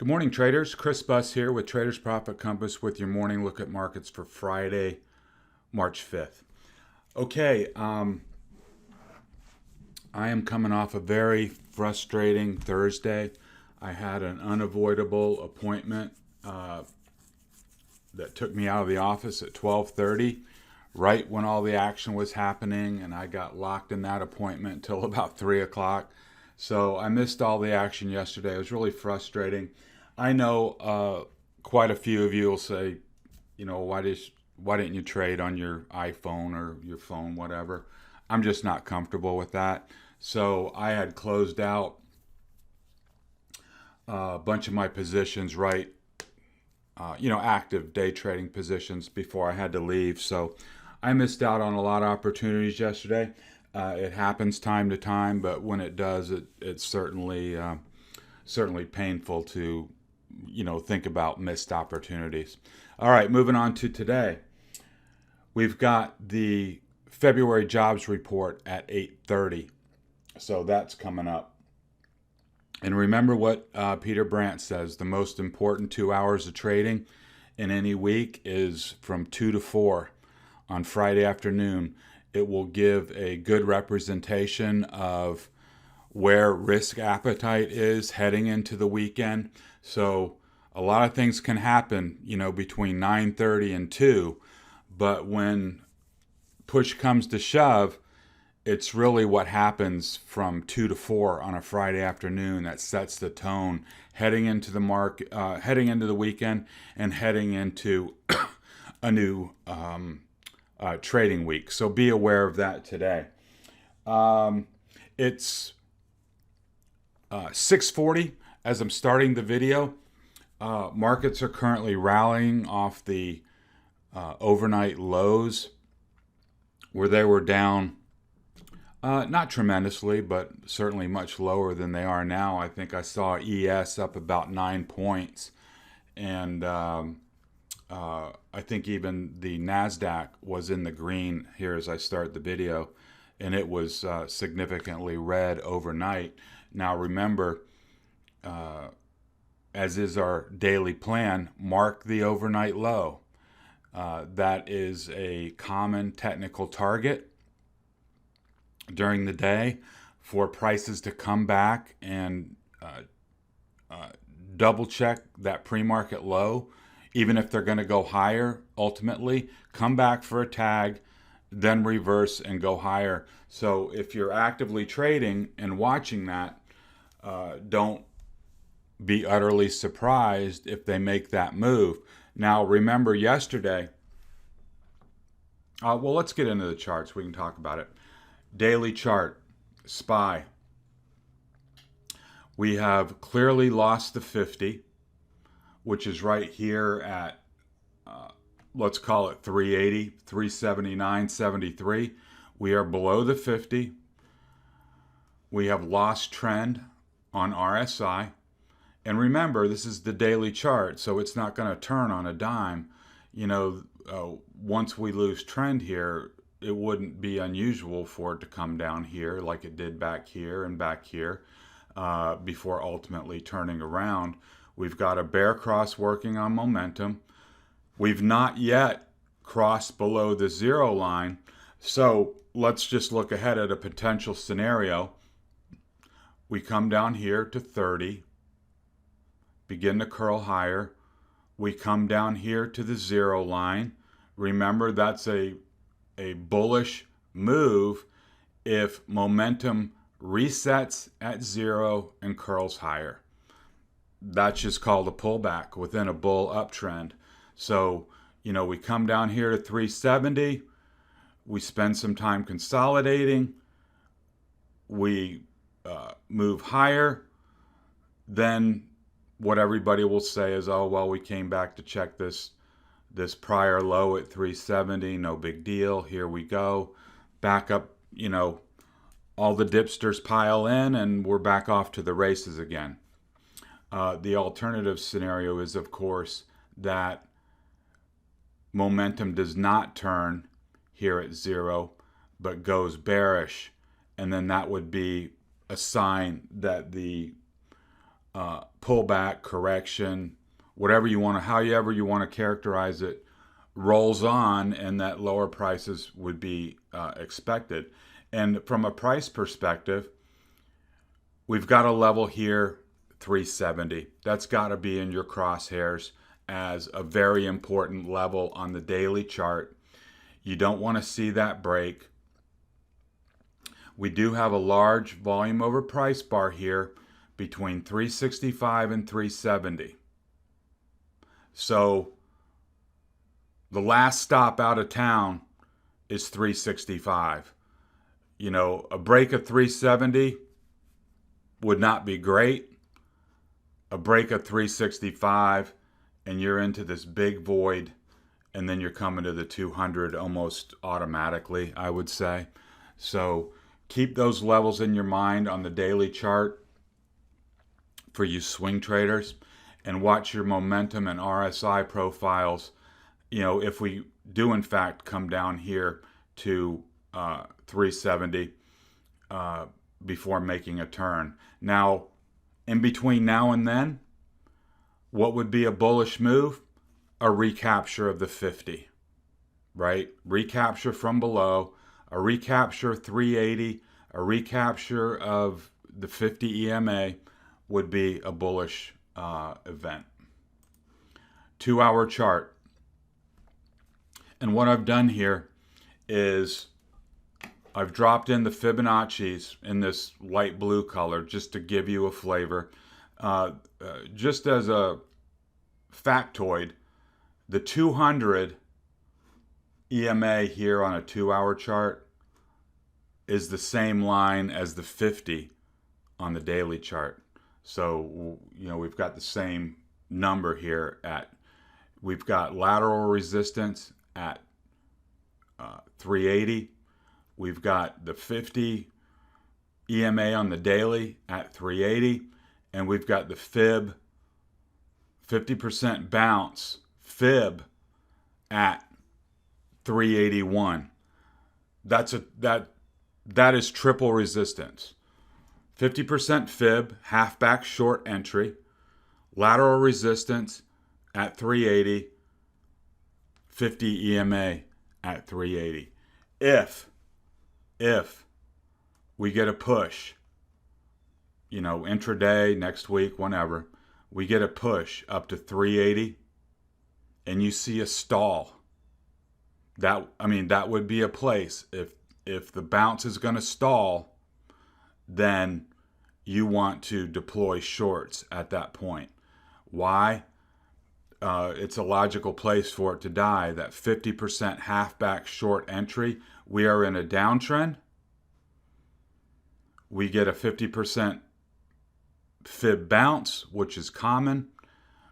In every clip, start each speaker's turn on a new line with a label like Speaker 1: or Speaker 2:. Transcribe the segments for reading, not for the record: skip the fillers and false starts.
Speaker 1: Good morning, traders. Chris Buss here with Traders Profit Compass with your morning look at markets for Friday, March 5th. Okay, I am coming off a very frustrating Thursday. I had an unavoidable appointment that took me out of the office at 12:30, right when all the action was happening, and I got locked in that appointment until about 3 o'clock. So I missed all the action yesterday. It was really frustrating. I know quite a few of you will say, you know, why didn't you trade on your iPhone or your phone, whatever. I'm just not comfortable with that. So I had closed out a bunch of my positions, right, active day trading positions before I had to leave. So I missed out on a lot of opportunities yesterday. It happens time to time, but when it does, it's certainly painful to think about missed opportunities. All right, moving on to today. We've got the February jobs report at 8:30, so that's coming up. And remember what Peter Brandt says: the most important 2 hours of trading in any week is from 2 to 4 on Friday afternoon. It will give a good representation of where risk appetite is heading into the weekend. So a lot of things can happen, between 9:30 and 2, but when push comes to shove, it's really what happens from 2 to 4 on a Friday afternoon that sets the tone heading into the market, heading into the weekend, and heading into a new trading week. So be aware of that today. It's 6:40 as I'm starting the video. Markets are currently rallying off the overnight lows where they were down, not tremendously, but certainly much lower than they are now. I think I saw ES up about 9 points, and I think even the NASDAQ was in the green here as I start the video, and it was significantly red overnight. Now remember, as is our daily plan, mark the overnight low. That is a common technical target during the day for prices to come back and double check that pre-market low. Even if they're going to go higher, ultimately, come back for a tag, then reverse and go higher. So if you're actively trading and watching that, don't be utterly surprised if they make that move. Now, remember yesterday, well, let's get into the charts. We can talk about it. Daily chart, SPY. We have clearly lost the 50, which is right here at, let's call it 380, 379.73. We are below the 50. We have lost trend on RSI. And remember, this is the daily chart, so it's not going to turn on a dime. Once we lose trend here, it wouldn't be unusual for it to come down here like it did back here and back here before ultimately turning around. We've got a bear cross working on momentum. We've not yet crossed below the zero line, so let's just look ahead at a potential scenario. We come down here to 30. Begin to curl higher. We come down here to the zero line. Remember, that's a bullish move if momentum resets at zero and curls higher. That's just called a pullback within a bull uptrend. So, we come down here to 370. We spend some time consolidating. We move higher. Then what everybody will say is, oh, well, we came back to check this prior low at 370, no big deal, here we go. Back up, all the dipsters pile in and we're back off to the races again. The alternative scenario is, of course, that momentum does not turn here at zero, but goes bearish, and then that would be a sign that the pullback, correction, whatever you want to, however you want to characterize it, rolls on, and that lower prices would be expected. And from a price perspective, we've got a level here, 370. That's got to be in your crosshairs as a very important level on the daily chart. You don't want to see that break. We do have a large volume over price bar here between 365 and 370. So the last stop out of town is 365. You know, a break of 370 would not be great. A break of 365 and you're into this big void, and then you're coming to the 200 almost automatically, I would say. So keep those levels in your mind on the daily chart for you swing traders, and watch your momentum and RSI profiles. You know, if we do in fact come down here to 370 before making a turn. Now, in between now and then, what would be a bullish move? A recapture of the 50, right? Recapture from below, a recapture 380, a recapture of the 50 EMA would be a bullish event. 2-hour chart. And what I've done here is I've dropped in the Fibonacci's in this light blue color just to give you a flavor. Just as a factoid, the 200 EMA here on a 2-hour chart is the same line as the 50 on the daily chart. So, you know, we've got the same number here we've got lateral resistance at 380. We've got the 50 EMA on the daily at 380. And we've got the fib, 50% bounce, fib at 381. That is triple resistance. 50% fib, halfback short entry, lateral resistance at 380, 50 EMA at 380. If we get a push, you know, intraday, next week, whenever, we get a push up to 380 and you see a stall, that would be a place. If the bounce is going to stall, then you want to deploy shorts at that point. Why? It's a logical place for it to die. That 50% halfback short entry, we are in a downtrend. We get a 50% fib bounce, which is common,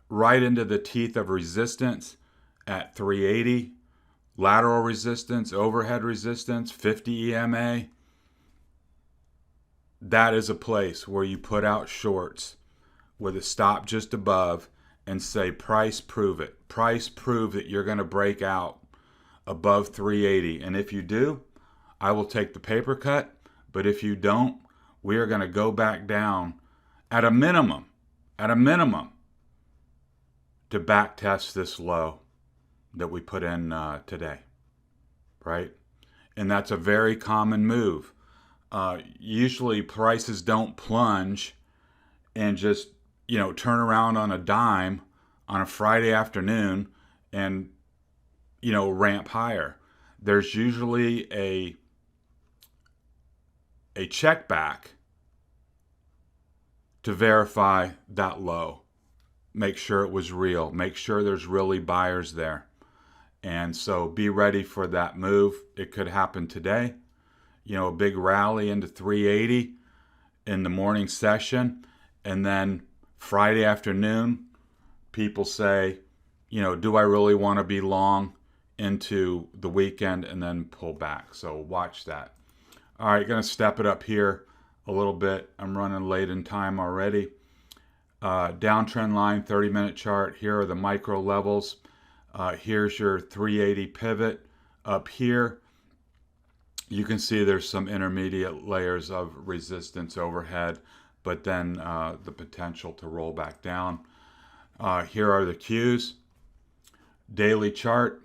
Speaker 1: right into the teeth of resistance at 380, lateral resistance, overhead resistance, 50 EMA. That is a place where you put out shorts with a stop just above and say, price prove it. Price prove that you're going to break out above 380. And if you do, I will take the paper cut. But if you don't, we are going to go back down at a minimum, to back test this low that we put in today, right? And that's a very common move. Usually prices don't plunge and just, you know, turn around on a dime on a Friday afternoon and, you know, ramp higher. There's usually a check back to verify that low. Make sure it was real. Make sure there's really buyers there. And so be ready for that move. It could happen today. You know, a big rally into 380 in the morning session. And then Friday afternoon, people say, you know, do I really want to be long into the weekend, and then pull back? So watch that. All right, going to step it up here a little bit. I'm running late in time already. Downtrend line, 30-minute chart. Here are the micro levels. Here's your 380 pivot up here. You can see there's some intermediate layers of resistance overhead. but then the potential to roll back down. Here are the Qs. Daily chart,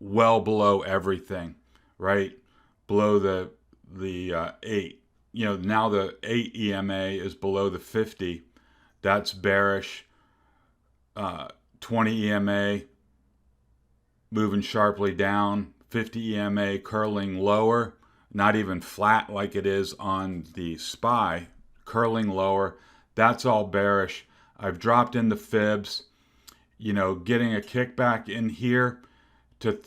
Speaker 1: well below everything, right? Below the 8. Now the 8 EMA is below the 50. That's bearish. 20 EMA moving sharply down. 50 EMA curling lower, not even flat like it is on the SPY, curling lower. That's all bearish. I've dropped in the fibs, getting a kickback in here to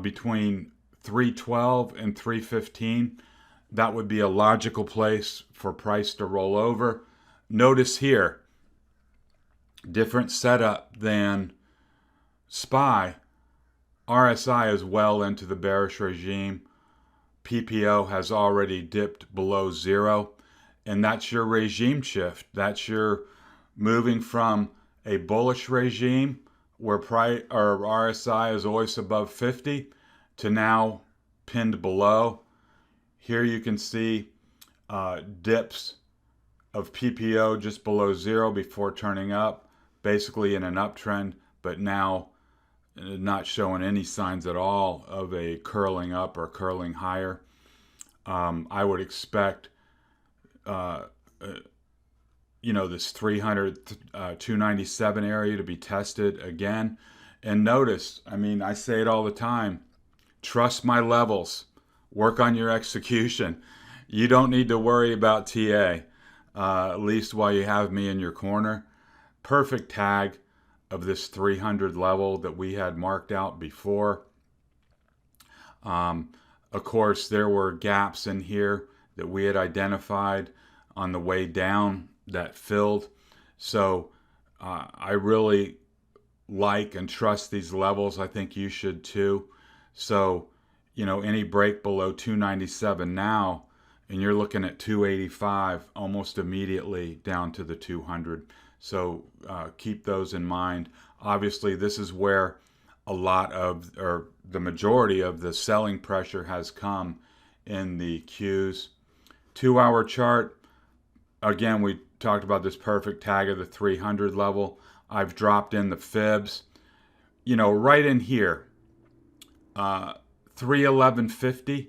Speaker 1: between 312 and 315. That would be a logical place for price to roll over. Notice here, different setup than SPY. RSI is well into the bearish regime. PPO has already dipped below zero, and that's your regime shift. That's your moving from a bullish regime where RSI is always above 50 to now pinned below. Here you can see dips of PPO just below zero before turning up, basically in an uptrend, but now not showing any signs at all of a curling up or curling higher. I would expect, this 300, 297 area to be tested again. And notice, I say it all the time, trust my levels, work on your execution. You don't need to worry about TA, at least while you have me in your corner. Perfect tag of this 300 level that we had marked out before. Of course, there were gaps in here that we had identified on the way down that filled. So I really like and trust these levels. I think you should too. So, any break below 297 now, and you're looking at 285 almost immediately down to the 200. So keep those in mind. Obviously, this is where a lot of, or the majority of the selling pressure has come in the Qs. 2-hour chart, again, we talked about this perfect tag of the 300 level. I've dropped in the fibs, right in here, 311.50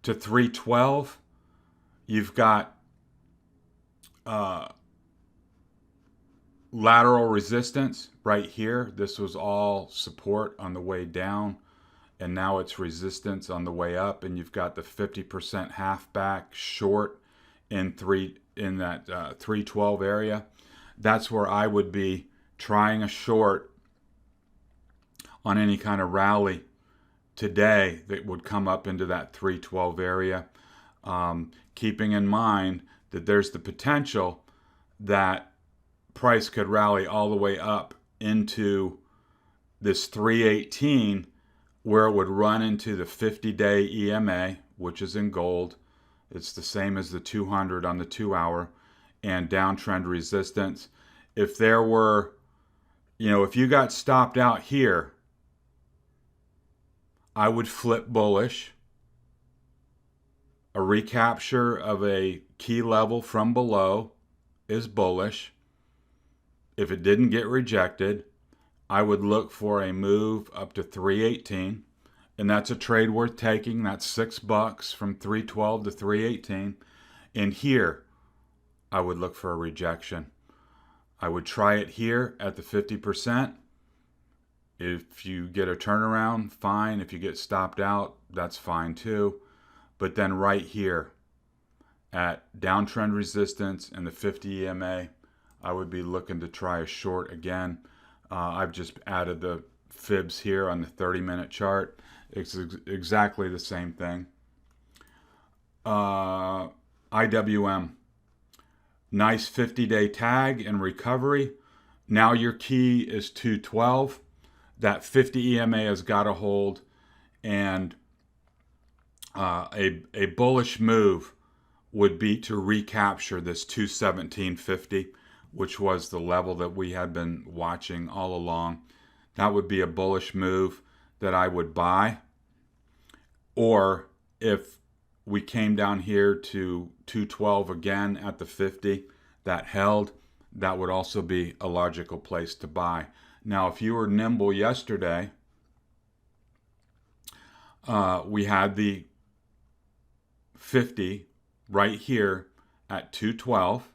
Speaker 1: to 312. You've got lateral resistance right here. This was all support on the way down, and now it's resistance on the way up, and you've got the 50% halfback short in that 312 area. That's where I would be trying a short on any kind of rally today that would come up into that 312 area, keeping in mind that there's the potential that price could rally all the way up into this 318, where it would run into the 50-day EMA, which is in gold. It's the same as the 200 on the 2-hour, and downtrend resistance. If there were, if you got stopped out here, I would flip bullish. A recapture of a key level from below is bullish. If it didn't get rejected, I would look for a move up to 318, and that's a trade worth taking. That's $6 from 312 to 318. And here, I would look for a rejection. I would try it here at the 50%. If you get a turnaround, fine. If you get stopped out, that's fine too. But then right here at downtrend resistance and the 50 EMA, I would be looking to try a short again. I've just added the fibs here on the 30-minute chart. It's exactly the same thing. IWM, nice 50-day tag and recovery. Now your key is 212. That 50 EMA has got to hold, and a bullish move would be to recapture this 217.50, which was the level that we had been watching all along. That would be a bullish move that I would buy. Or if we came down here to 212 again at the 50. That held. That would also be a logical place to buy. Now, if you were nimble yesterday, we had the 50 right here at 212.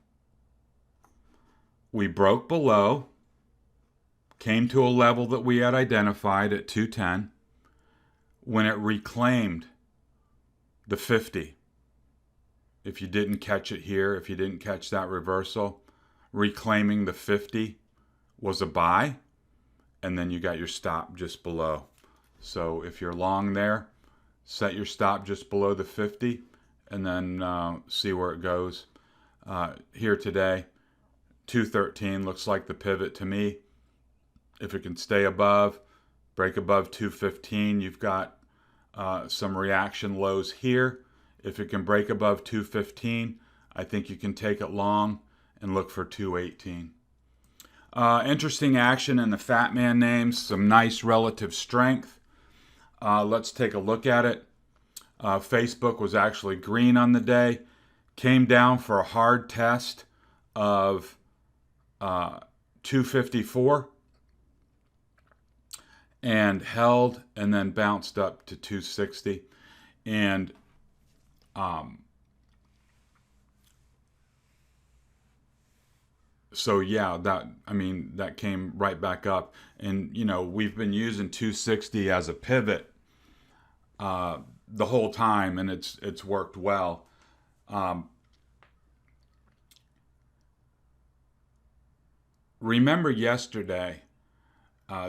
Speaker 1: We broke below, came to a level that we had identified at 210. When it reclaimed the 50, if you didn't catch it here, if you didn't catch that reversal, reclaiming the 50 was a buy, and then you got your stop just below. So if you're long there, set your stop just below the 50 and then see where it goes. Here today, 213 looks like the pivot to me. If it can stay above, break above 215, you've got some reaction lows here. If it can break above 215, I think you can take it long and look for 218. Interesting action in the FATMAAN names, some nice relative strength. Let's take a look at it. Facebook was actually green on the day, came down for a hard test of 254 and held, and then bounced up to 260. And so yeah, that came right back up. And we've been using 260 as a pivot the whole time, and it's worked well. Remember yesterday,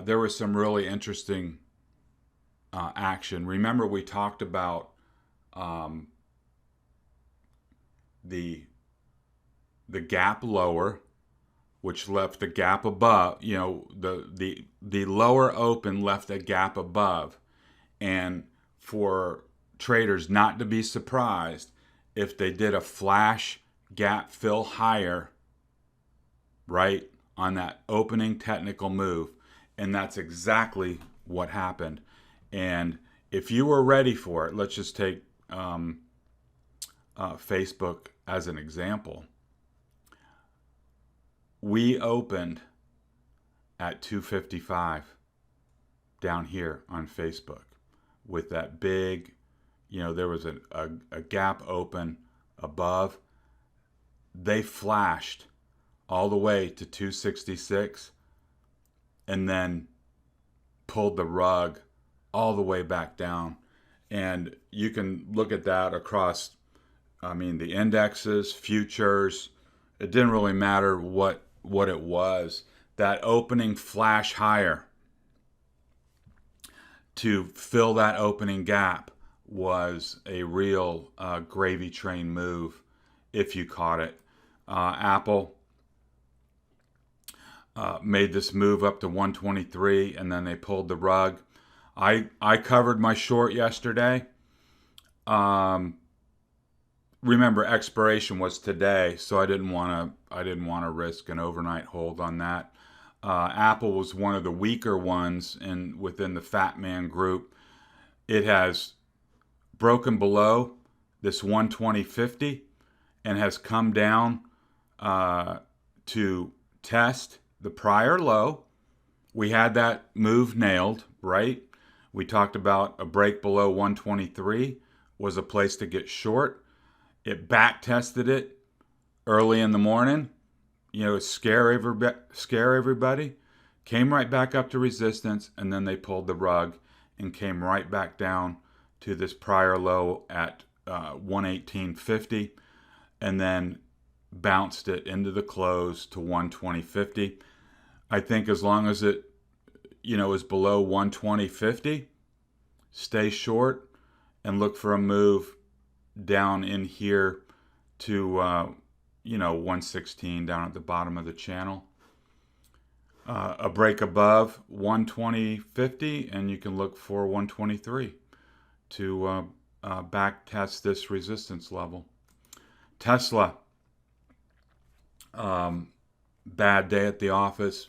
Speaker 1: there was some really interesting action. Remember we talked about the gap lower, which left the gap above. The lower open left a gap above, and for traders not to be surprised if they did a flash gap fill higher, right, on that opening technical move. And that's exactly what happened. And if you were ready for it, let's just take Facebook as an example. We opened at 255 down here on Facebook with that big, there was a gap open above. They flashed all the way to 266 and then pulled the rug all the way back down. And you can look at that across, the indexes, futures. It didn't really matter what it was. That opening flash higher to fill that opening gap was a real gravy train move if you caught it. Apple made this move up to 123, and then they pulled the rug. I covered my short yesterday. Remember, expiration was today, so I didn't want to risk an overnight hold on that. Apple was one of the weaker ones within the FATMAAN group. It has broken below this 120.50 and has come down to test the prior low. We had that move nailed, right? We talked about a break below 123 was a place to get short. It back tested it early in the morning, scare everybody, came right back up to resistance, and then they pulled the rug and came right back down to this prior low at 118.50, and then bounced it into the close to 120.50. I think as long as it, is below 120.50, stay short and look for a move down in here to 116 down at the bottom of the channel. A break above 120.50, and you can look for 123 to back test this resistance level. Tesla, bad day at the office.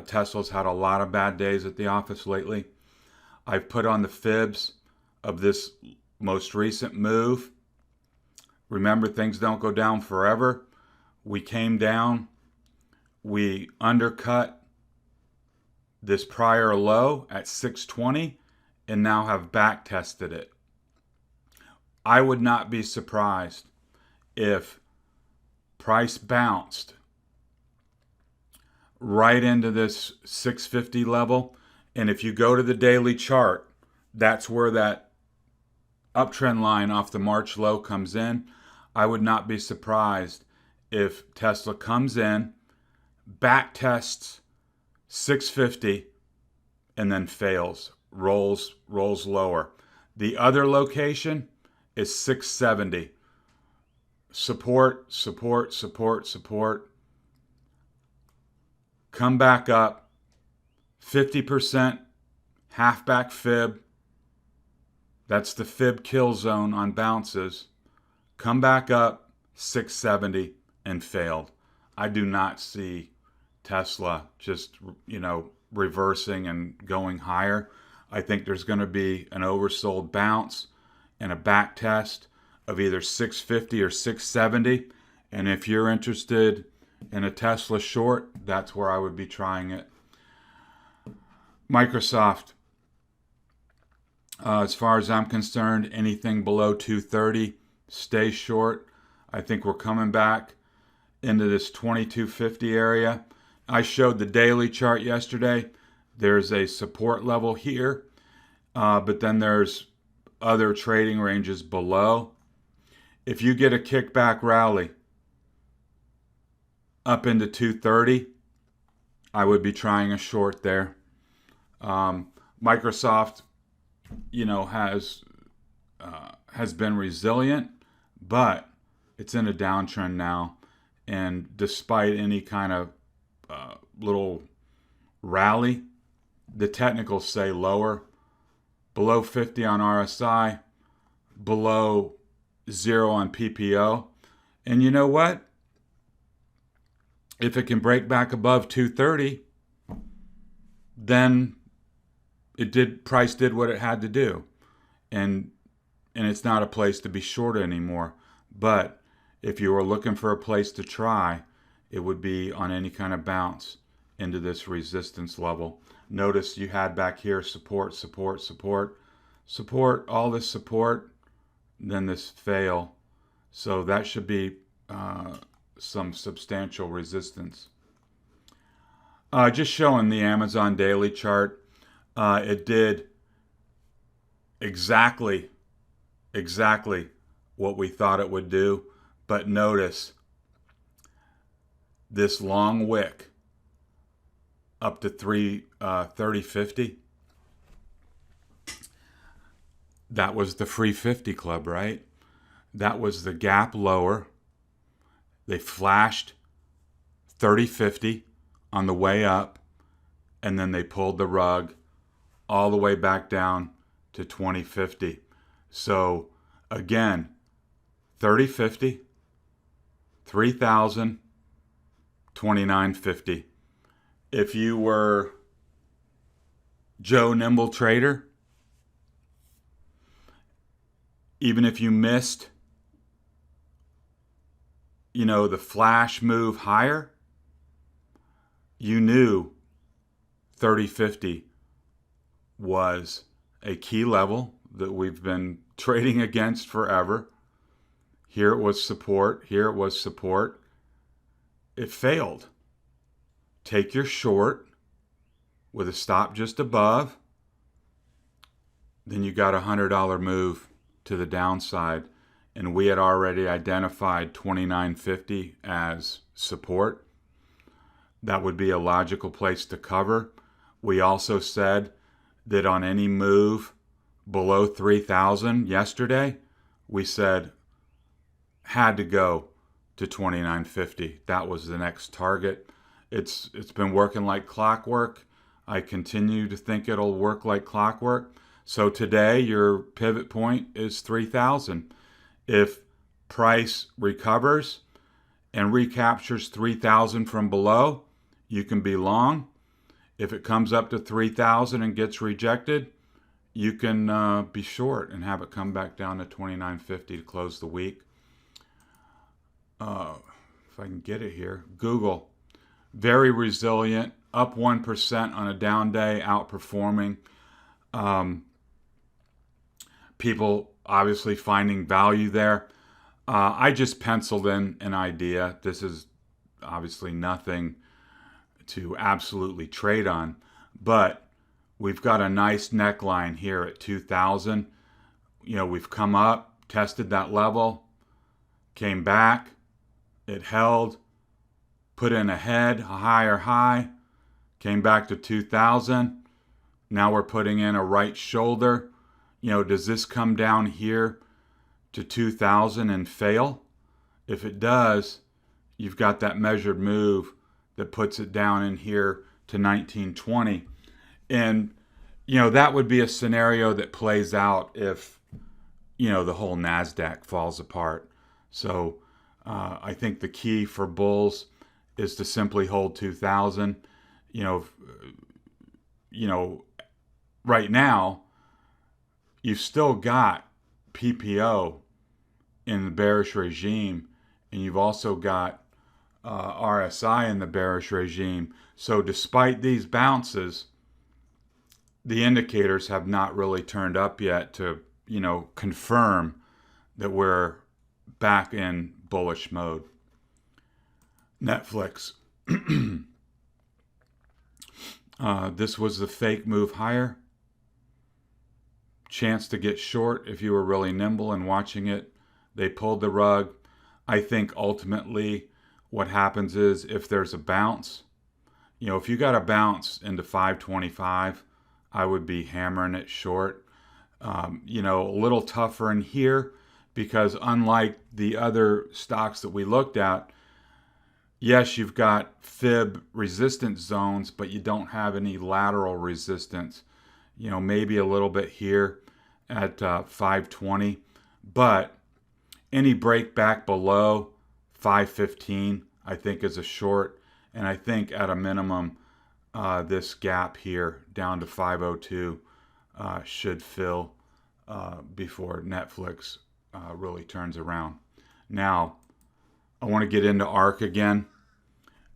Speaker 1: Tesla's had a lot of bad days at the office lately. I've put on the fibs of this most recent move. Remember, things don't go down forever. We came down, we undercut this prior low at 620 and now have back tested it. I would not be surprised if price bounced right into this 650 level. And if you go to the daily chart, that's where that uptrend line off the March low comes in. I would not be surprised if Tesla comes in, back tests 650, and then fails, rolls lower. The other location is 670. Support, support, support, support. Come back up, 50% halfback fib. That's the fib kill zone on bounces. Come back up, 670, and failed. I do not see Tesla just, reversing and going higher. I think there's going to be an oversold bounce and a back test of either 650 or 670. And if you're interested in a Tesla short, that's where I would be trying it. Microsoft, as far as I'm concerned, anything below 230, stay short. I think we're coming back into this 2250 area. I showed the daily chart yesterday. There's a support level here, but then there's other trading ranges below. If you get a kickback rally up into 230, I would be trying a short there. Microsoft, has been resilient, but it's in a downtrend now. And despite any kind of little rally, the technicals say lower, below 50 on RSI, below 0 on PPO. And you know what? If it can break back above 230, then price did what it had to do. And it's not a place to be short anymore. But if you were looking for a place to try, it would be on any kind of bounce into this resistance level. Notice you had back here support, support, support, support, all this support, then this fail. So that should be some substantial resistance. Just showing the Amazon daily chart. It did exactly what we thought it would do. But notice this long wick up to 30.50. That was the free 50 club, right? That was the gap lower. They flashed 30.50 on the way up, and then they pulled the rug all the way back down to 20.50. So again, 30.50, 3,000, 29.50. If you were Joe Nimble Trader, even if you missed, the flash move higher, you knew 30.50 was a key level that we've been trading against forever. Here it was support. Here it was support. It failed. Take your short with a stop just above. Then you got a $100 move to the downside. And we had already identified 29.50 as support. That would be a logical place to cover. We also said that on any move below 3,000 yesterday, we said had to go to 29.50. That was the next target. It's been working like clockwork. I continue to think it'll work like clockwork. So today your pivot point is 3,000. If price recovers and recaptures 3,000 from below, you can be long. If it comes up to 3,000 and gets rejected, you can be short and have it come back down to 29.50 to close the week. If I can get it here, Google, very resilient, up 1% on a down day, outperforming. People obviously finding value there. I just penciled in an idea. This is obviously nothing to absolutely trade on, but we've got a nice neckline here at 2,000. We've come up, tested that level, came back, it held, put in a head, a higher high, came back to 2,000. Now we're putting in a right shoulder. Does this come down here to 2,000 and fail? If it does, you've got that measured move that puts it down in here to 1920. And, that would be a scenario that plays out if, the whole NASDAQ falls apart. So I think the key for bulls is to simply hold 2,000. Right now, you've still got PPO in the bearish regime, and you've also got RSI in the bearish regime. So despite these bounces, the indicators have not really turned up yet to, confirm that we're back in bullish mode. Netflix. This was the fake move higher. Chance to get short if you were really nimble and watching it. They pulled the rug. I think ultimately what happens is if there's a bounce, if you got a bounce into 525, I would be hammering it short. A little tougher in here because unlike the other stocks that we looked at, yes, you've got fib resistance zones, but you don't have any lateral resistance. Maybe a little bit here at 520, but any break back below 515, I think is a short, and I think at a minimum, this gap here down to 502 should fill before Netflix really turns around. Now, I want to get into ARK again.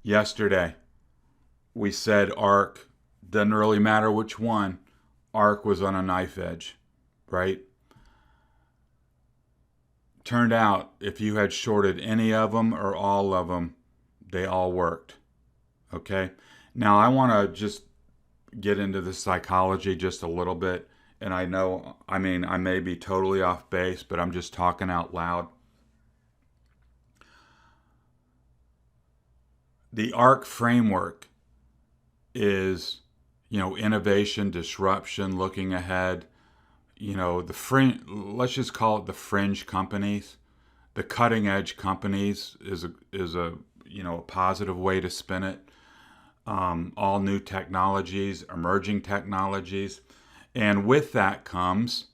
Speaker 1: Yesterday, we said ARK, doesn't really matter which one, ARK was on a knife edge, right? Turned out, if you had shorted any of them or all of them, they all worked, okay? Now, I want to just get into the psychology just a little bit, and I may be totally off base, but I'm just talking out loud. The ARK framework is, innovation, disruption, looking ahead. Let's just call it the fringe companies. The cutting edge companies is a positive way to spin it. All new technologies, emerging technologies. And with that comes,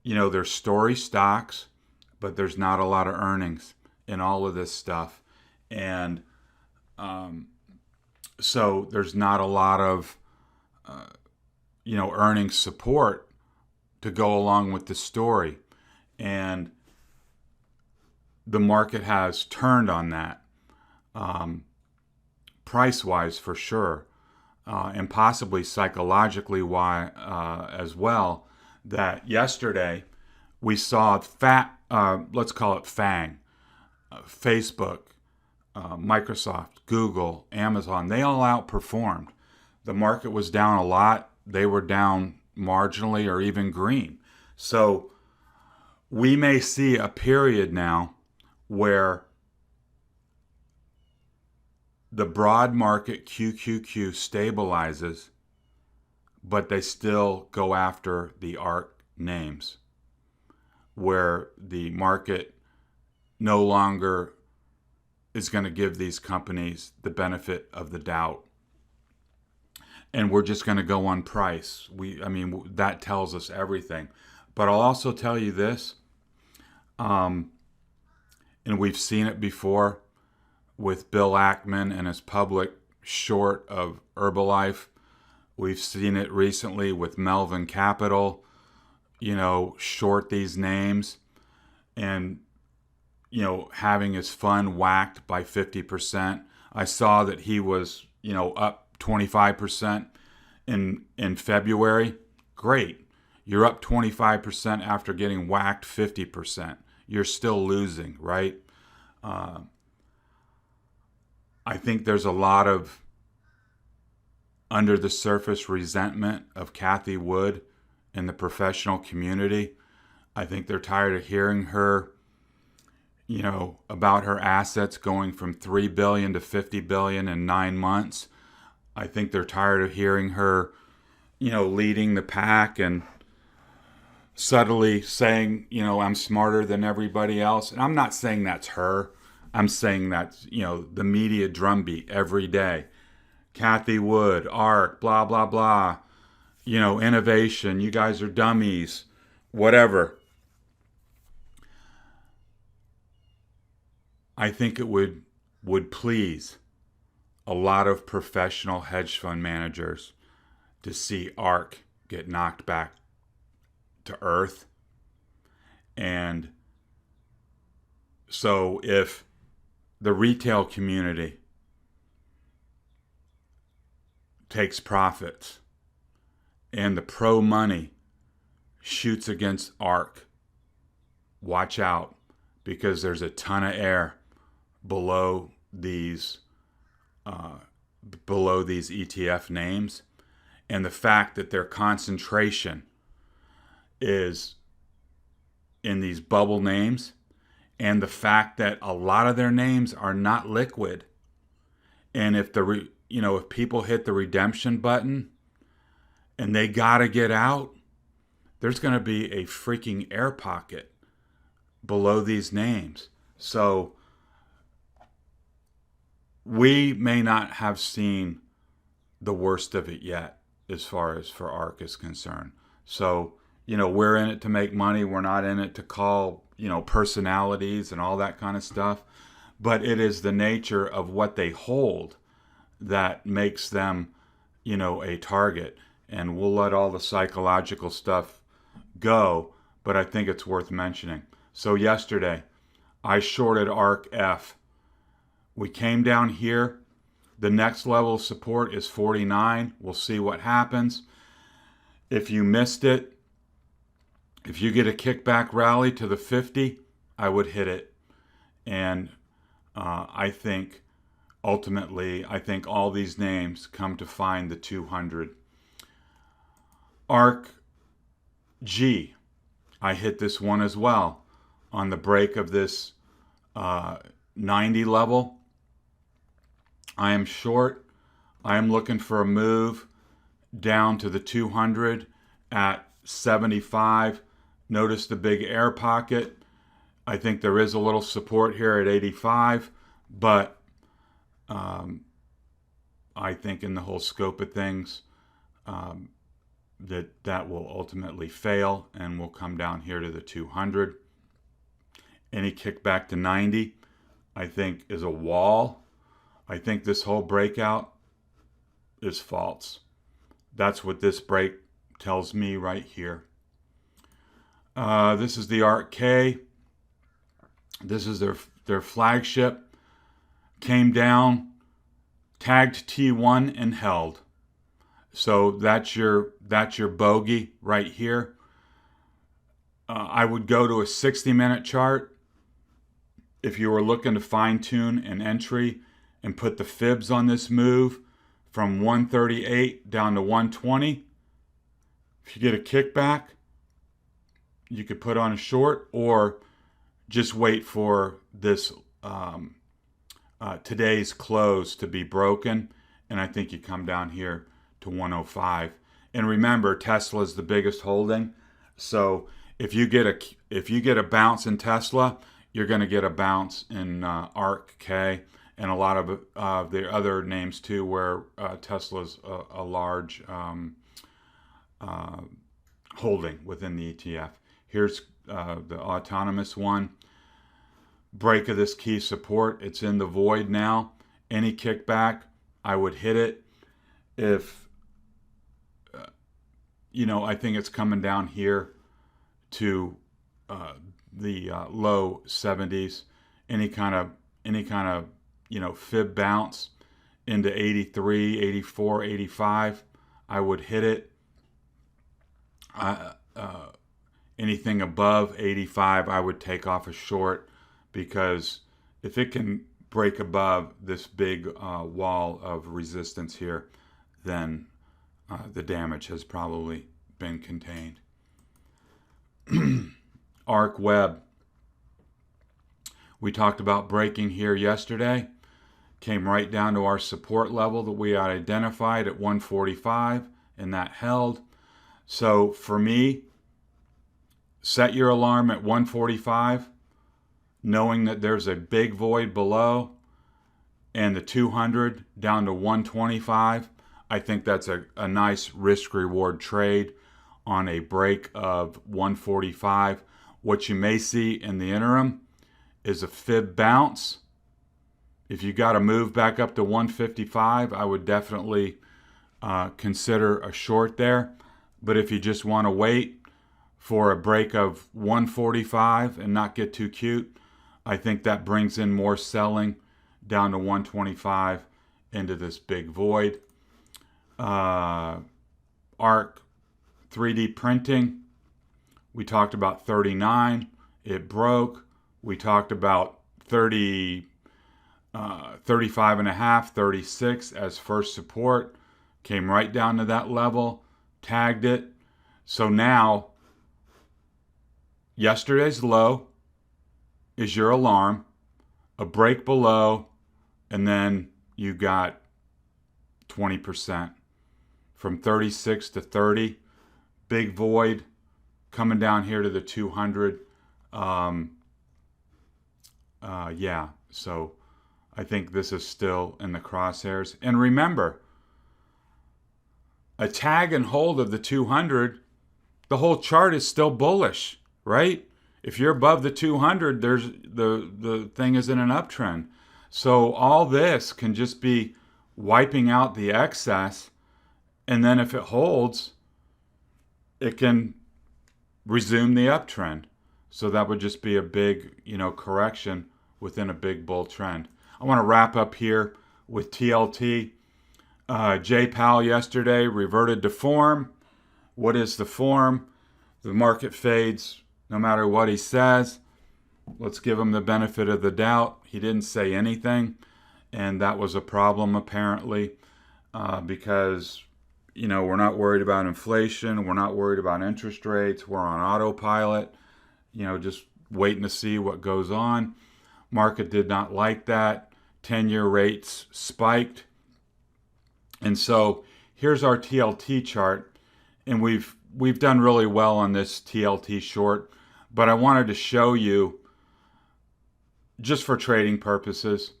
Speaker 1: there's story stocks, but there's not a lot of earnings in all of this stuff. And so there's not a lot of, earnings support to go along with the story. And the market has turned on that, price-wise for sure, and possibly psychologically as well, that yesterday we saw let's call it FANG, Facebook, Microsoft, Google, Amazon, they all outperformed. The market was down a lot. They were down marginally or even green. So we may see a period now where the broad market QQQ stabilizes, but they still go after the ARK names, where the market no longer is going to give these companies the benefit of the doubt. And we're just going to go on price. That tells us everything. But I'll also tell you this, and we've seen it before with Bill Ackman and his public short of Herbalife. We've seen it recently with Melvin Capital short these names and, having his fund whacked by 50%. I saw that he was, up 25% in February. Great. You're up 25% after getting whacked 50%. You're still losing, right? I think there's a lot of under the surface resentment of Cathie Wood in the professional community. I think they're tired of hearing her, about her assets going from $3 billion to $50 billion in 9 months. I think they're tired of hearing her, leading the pack and subtly saying, I'm smarter than everybody else. And I'm not saying that's her. I'm saying that's, the media drumbeat every day. Cathie Wood, ARK, blah, blah, blah. Innovation, you guys are dummies, whatever. I think it would please a lot of professional hedge fund managers to see ARK get knocked back to earth. And so if the retail community takes profits and the pro money shoots against ARK, watch out, because there's a ton of air below these ETF names, and the fact that their concentration is in these bubble names, and the fact that a lot of their names are not liquid, and if if people hit the redemption button and they gotta get out, there's going to be a freaking air pocket below these names. So we may not have seen the worst of it yet as far as for ARK is concerned. So, we're in it to make money. We're not in it to call, personalities and all that kind of stuff. But it is the nature of what they hold that makes them, a target. And we'll let all the psychological stuff go, but I think it's worth mentioning. So yesterday, I shorted ARKF. We came down here. The next level of support is 49. We'll see what happens. If you missed it, if you get a kickback rally to the 50, I would hit it. And I think ultimately, all these names come to find the 200. ARKG, I hit this one as well on the break of this 90 level. I am short. I am looking for a move down to the 200 at 75. Notice the big air pocket. I think there is a little support here at 85, but I think in the whole scope of things, that will ultimately fail and will come down here to the 200. Any kickback to 90, I think, is a wall. I think this whole breakout is false. That's what this break tells me right here. This is the ARKK. This is their flagship. Came down, tagged T1 and held. So that's your bogey right here. I would go to a 60-minute chart if you were looking to fine-tune an entry and put the fibs on this move from 138 down to 120. If you get a kickback, you could put on a short or just wait for this today's close to be broken, and I think you come down here to 105. And remember, Tesla is the biggest holding, so if you get a bounce in Tesla, you're going to get a bounce in ARKK and a lot of the other names too, where Tesla's a large holding within the ETF. Here's the autonomous one. Break of this key support. It's in the void now. Any kickback, I would hit it. If, I think it's coming down here to the low 70s. Any kind of fib bounce into 83, 84, 85, I would hit it. Anything above 85, I would take off a short, because if it can break above this big wall of resistance here, then the damage has probably been contained. ARK Web. We talked about breaking here yesterday. Came right down to our support level that we had identified at 145, and that held. So for me, set your alarm at 145, knowing that there's a big void below, and the 200 down to 125. I think that's a nice risk-reward trade on a break of 145. What you may see in the interim is a fib bounce. If you got to move back up to 155, I would definitely consider a short there. But if you just want to wait for a break of 145 and not get too cute, I think that brings in more selling down to 125 into this big void. ARK 3D printing, we talked about 39. It broke. We talked about 35 and a half, 36 as first support. Came right down to that level, tagged it. So now, yesterday's low is your alarm, a break below, and then you got 20%. From 36 to 30, big void coming down here to the 200. Yeah, so I think this is still in the crosshairs. And remember, a tag and hold of the 200, the whole chart is still bullish, right? If you're above the 200, there's the thing is in an uptrend. So all this can just be wiping out the excess, and then if it holds, it can resume the uptrend. So that would just be a big, correction within a big bull trend. I want to wrap up here with TLT. Jay Powell yesterday reverted to form. What is the form? The market fades no matter what he says. Let's give him the benefit of the doubt. He didn't say anything, and that was a problem apparently, because we're not worried about inflation. We're not worried about interest rates. We're on autopilot, just waiting to see what goes on. Market did not like that. 10-year rates spiked. And so here's our TLT chart. And we've done really well on this TLT short. But I wanted to show you, just for trading purposes,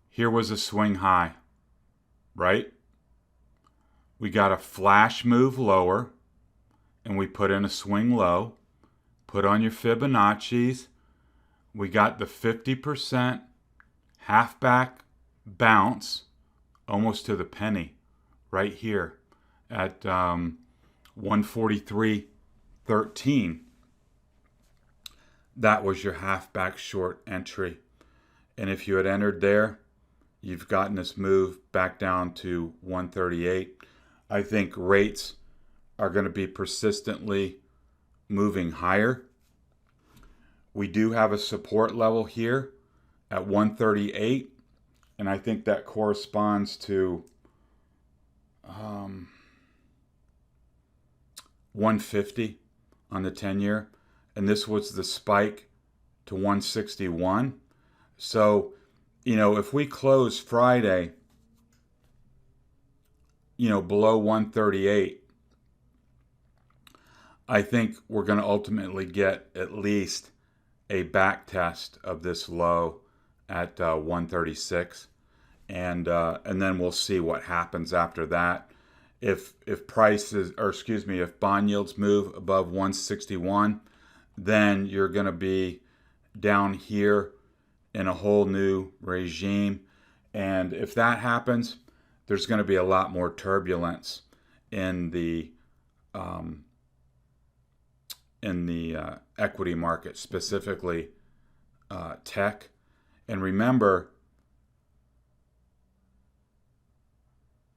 Speaker 1: here was a swing high, right? We got a flash move lower, and we put in a swing low. Put on your Fibonacci's. We got the 50% halfback bounce, almost to the penny, right here at 143.13. That was your halfback short entry. And if you had entered there, you've gotten this move back down to 138. I think rates are going to be persistently moving higher. We do have a support level here at 138, and I think that corresponds to 150 on the 10-year, and this was the spike to 161. So, if we close Friday, below 138, I think we're going to ultimately get at least a back test of this low at 136, and then we'll see what happens after that. If bond yields move above 161, then you're going to be down here in a whole new regime. And if that happens, there's going to be a lot more turbulence in the in the equity market, specifically tech. And remember,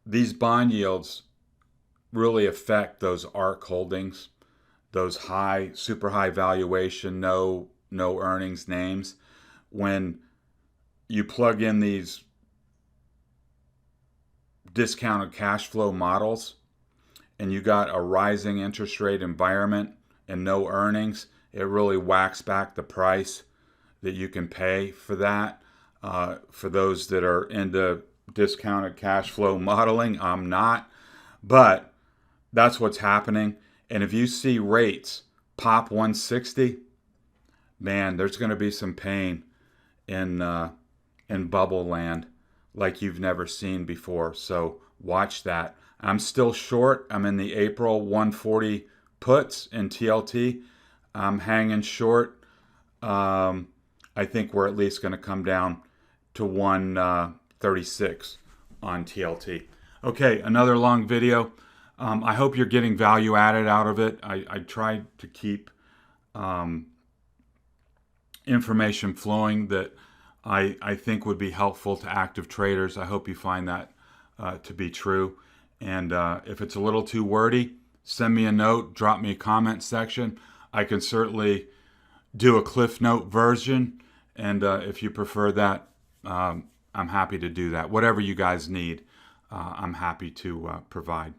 Speaker 1: these bond yields really affect those ARK holdings, those high, super high valuation, no earnings names. When you plug in these discounted cash flow models and you got a rising interest rate environment and no earnings, it really whacks back the price that you can pay for that. For those that are into discounted cash flow modeling, I'm not, but that's what's happening. And if you see rates pop 160, man, there's going to be some pain in bubble land like you've never seen before. So watch that. I'm still short. I'm in the April 140 puts in TLT. I'm hanging short. I think we're at least going to come down to 136 on TLT. Okay, another long video. I hope you're getting value added out of it. I tried to keep information flowing that I think would be helpful to active traders. I hope you find that to be true. And if it's a little too wordy, send me a note, drop me a comment section. I can certainly do a Cliff Note version. And if you prefer that, I'm happy to do that. Whatever you guys need, I'm happy to provide.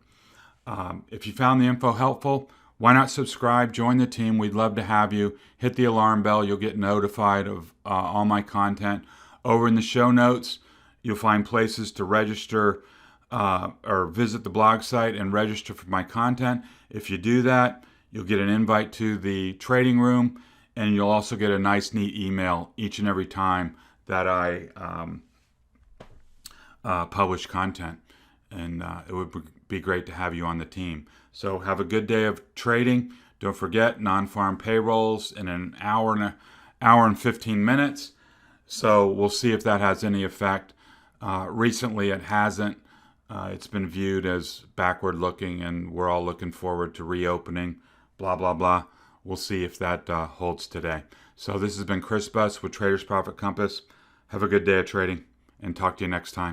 Speaker 1: If you found the info helpful, why not subscribe, join the team. We'd love to have you. Hit the alarm bell. You'll get notified of all my content. Over in the show notes, you'll find places to register or visit the blog site and register for my content. If you do that, you'll get an invite to the trading room, and you'll also get a nice, neat email each and every time that I publish content. And it would be great to have you on the team. So have a good day of trading. Don't forget, non-farm payrolls in an hour and 15 minutes. So we'll see if that has any effect. Recently, it hasn't. It's been viewed as backward looking, and we're all looking forward to reopening, blah, blah, blah. We'll see if that holds today. So this has been Chris Buss with Traders Profit Compass. Have a good day of trading, and talk to you next time.